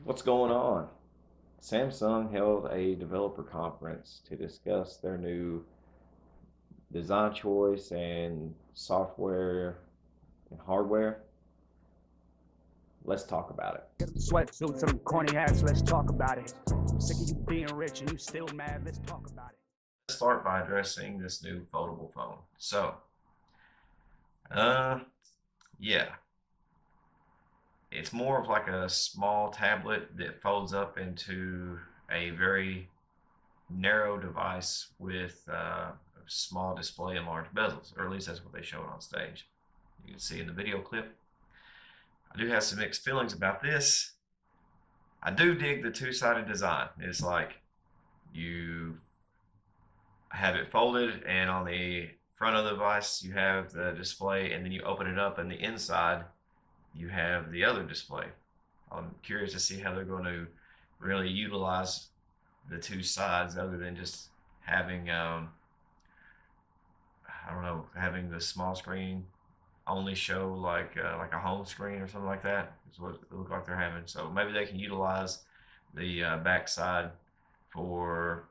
What's going on? Samsung held a developer conference to discuss their new design choice and software and hardware. Let's talk about it. Sweatsuits and them corny hats, let's talk about it. I'm sick of you being rich and you still mad, let's talk about it. Let's start by addressing this new foldable phone. Uh, yeah, it's more of like a small tablet that folds up into a very narrow device with a small display and large bezels, or at least that's what they showed on stage. You can see in the video clip. I do have some mixed feelings about this. I do dig the two-sided design. It's like you have it folded, and on the front of the device you have the display, and then you open it up, and the inside you have the other display. I'm curious to see how they're going to really utilize the two sides, other than just having I don't know, having the small screen only show like a home screen or something like that is what it looks like they're having. So maybe they can utilize the back side for,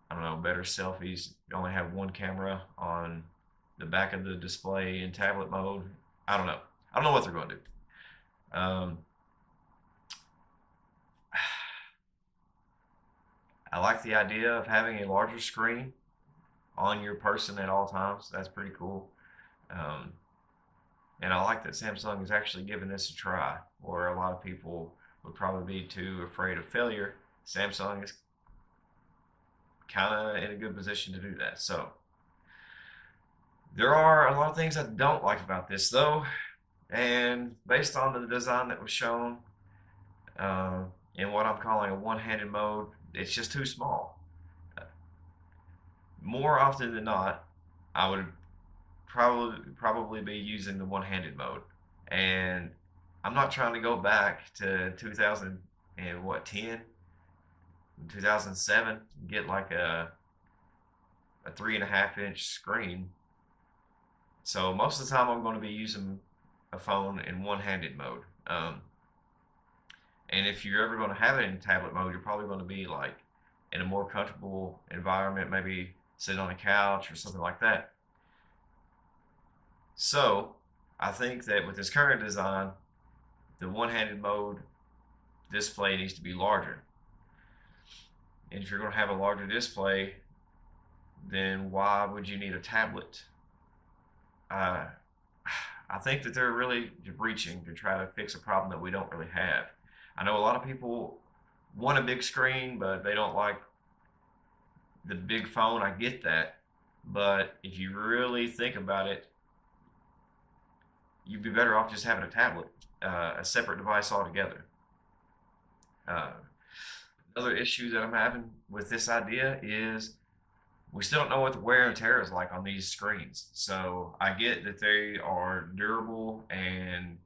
I don't know, better selfies. You only have one camera on the back of the display in tablet mode. I don't know. I don't know what they're going to do. I like the idea of having a larger screen on your person at all times. That's pretty cool. Um, and I like that Samsung is actually giving this a try, where a lot of people would probably be too afraid of failure. Samsung is kind of in a good position to do that. So there are a lot of things I don't like about this, though, and based on the design that was shown uh, in what I'm calling a one-handed mode, it's just too small. More often than not, I would probably be using the one-handed mode, and I'm not trying to go back to 2000 and what 10, 2007, get like a 3.5 inch screen. So most of the time I'm going to be using a phone in one-handed mode. And if you're ever going to have it in tablet mode, you're probably going to be like in a more comfortable environment, maybe sitting on a couch or something like that. So I think that with this current design, the one-handed mode display needs to be larger. And if you're going to have a larger display, then why would you need a tablet? Uh, I think that they're really reaching to try to fix a problem that we don't really have. I know a lot of people want a big screen, but they don't like the big phone. I get that. But if you really think about it, you'd be better off just having a tablet, a separate device altogether. Uh, Another issue that I'm having with this idea is we still don't know what the wear and tear is like on these screens. So I get that they are durable and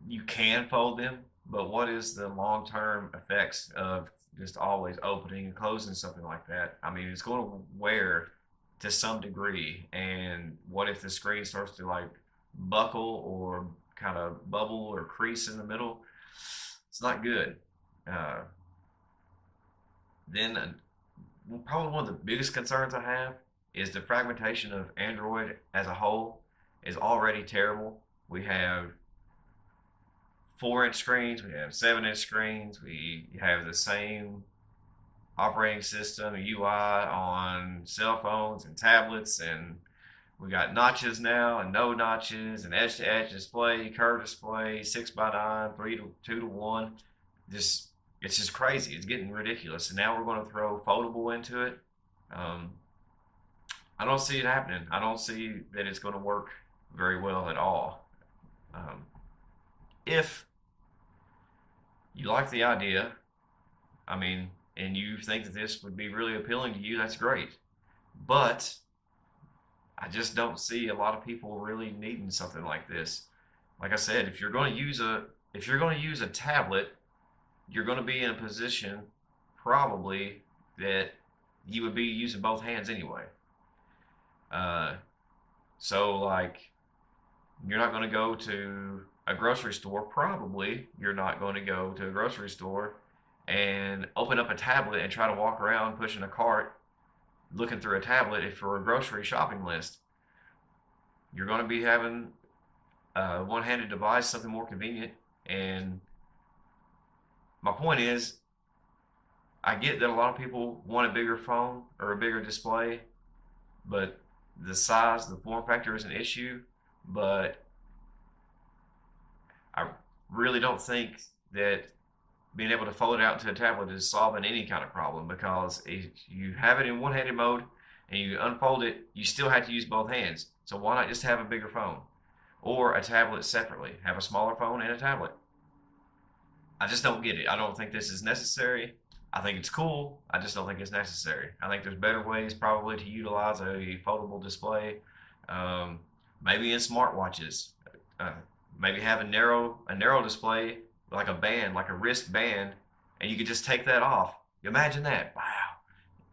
you can fold them, but what is the long-term effects of just always opening and closing something like that? I mean, it's going to wear to some degree, and what if the screen starts to like buckle or kind of bubble or crease in the middle? It's not good. Uh, then probably one of the biggest concerns I have is the fragmentation of Android as a whole is already terrible. We have 4-inch screens, we have 7-inch screens, we have the same operating system and UI on cell phones and tablets, and we got notches now and no notches, and edge-to-edge display, curved display, 6:9, 3:2:1. Just it's just crazy. It's getting ridiculous. And now we're going to throw foldable into it. Um, I don't see it happening. I don't see that it's going to work very well at all. Um, if you like the idea, I mean, and you think that this would be really appealing to you, that's great. But I just don't see a lot of people really needing something like this. Like I said, if you're going to use a tablet, you're going to be in a position probably that you would be using both hands anyway. Uh, so like you're not going to go to a grocery store, probably you're not going to go to a grocery store and open up a tablet and try to walk around pushing a cart looking through a tablet for a grocery shopping list. You're going to be having a one-handed device, something more convenient. And my point is, I get that a lot of people want a bigger phone or a bigger display, but the size, the form factor is an issue. But I really don't think that being able to fold it out into a tablet is solving any kind of problem, because if you have it in one-handed mode and you unfold it, you still have to use both hands. So why not just have a bigger phone or a tablet separately? Have a smaller phone and a tablet. I just don't get it. I don't think this is necessary. I think it's cool. I just don't think it's necessary. I think there's better ways probably to utilize a foldable display. Maybe in smartwatches. Maybe have a narrow display, like a band, like a wrist band, and you could just take that off. Imagine that. Wow.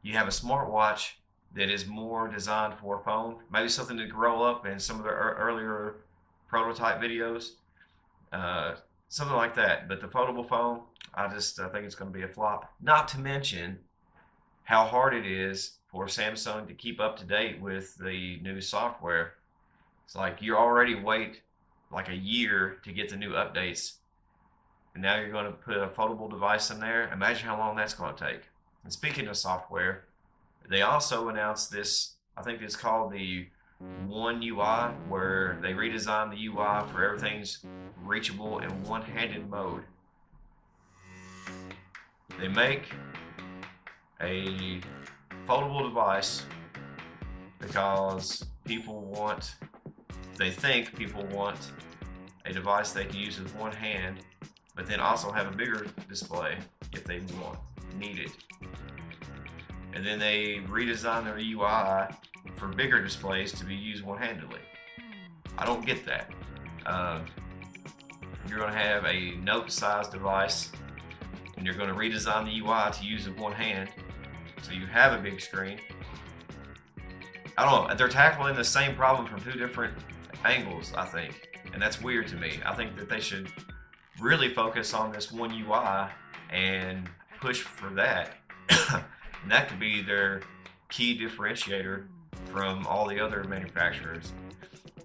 You have a smartwatch that is more designed for a phone. Maybe something to roll up in some of the earlier prototype videos. Something like that. But the foldable phone, I think it's going to be a flop. Not to mention how hard it is for Samsung to keep up to date with the new software. It's like you already wait like a year to get the new updates, and now you're going to put a foldable device in there. Imagine how long that's going to take. And speaking of software, they also announced this, I think it's called the One UI, where they redesigned the UI for everything's reachable in one-handed mode. They make a foldable device because they think people want a device they can use with one hand, but then also have a bigger display if they need it. And then they redesign their UI for bigger displays to be used one-handedly. I don't get that. You're going to have a note-sized device, and you're going to redesign the UI to use with one hand, so you have a big screen. I don't know. They're tackling the same problem from two different angles, I think, and that's weird to me. I think that they should really focus on this one UI and push for that. And that could be their key differentiator from all the other manufacturers,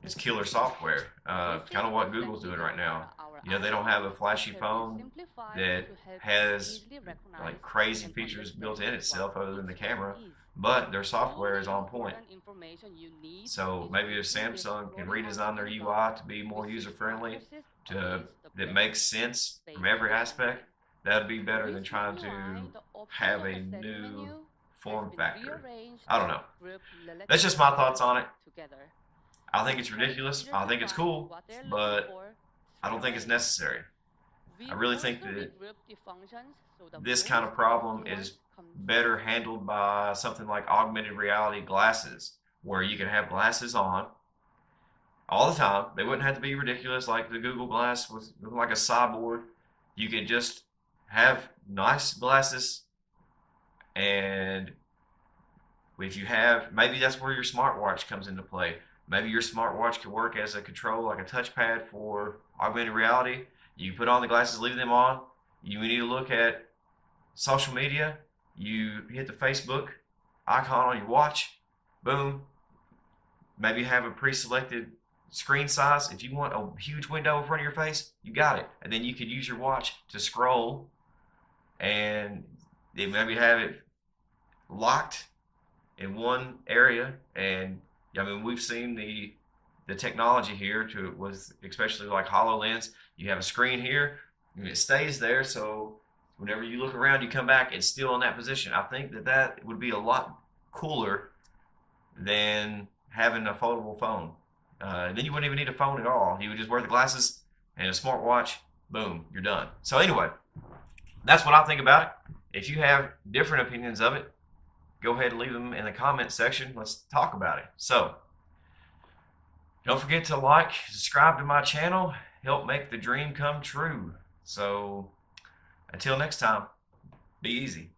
is killer software. Kind of what Google's doing right now. You know, they don't have a flashy phone that has like crazy features built in itself other than the camera, but their software is on point. So maybe if Samsung can redesign their UI to be more user-friendly, that makes sense from every aspect, that'd be better than trying to have a new form factor. I don't know. That's just my thoughts on it. I think it's ridiculous. I think it's cool, but I don't think it's necessary. I really think that this kind of problem is better handled by something like augmented reality glasses, where you can have glasses on all the time. They wouldn't have to be ridiculous like the Google Glass was like a cyborg. You could just have nice glasses, and if you have, maybe that's where your smartwatch comes into play. Maybe your smartwatch could work as a control, like a touchpad for augmented reality. You put on the glasses, leave them on. You need to look at social media. You hit the Facebook icon on your watch. Boom. Maybe have a pre-selected screen size. If you want a huge window in front of your face, you got it. And then you could use your watch to scroll, and maybe have it locked in one area. And I mean, we've seen the technology here with especially like HoloLens. You have a screen here, and it stays there, so whenever you look around, you come back, it's still in that position. I think that would be a lot cooler than having a foldable phone. Then you wouldn't even need a phone at all. You would just wear the glasses and a smartwatch. Boom, you're done. So anyway, that's what I think about it. If you have different opinions of it, go ahead and leave them in the comment section. Let's talk about it. So don't forget to like, subscribe to my channel, help make the dream come true. So until next time, be easy.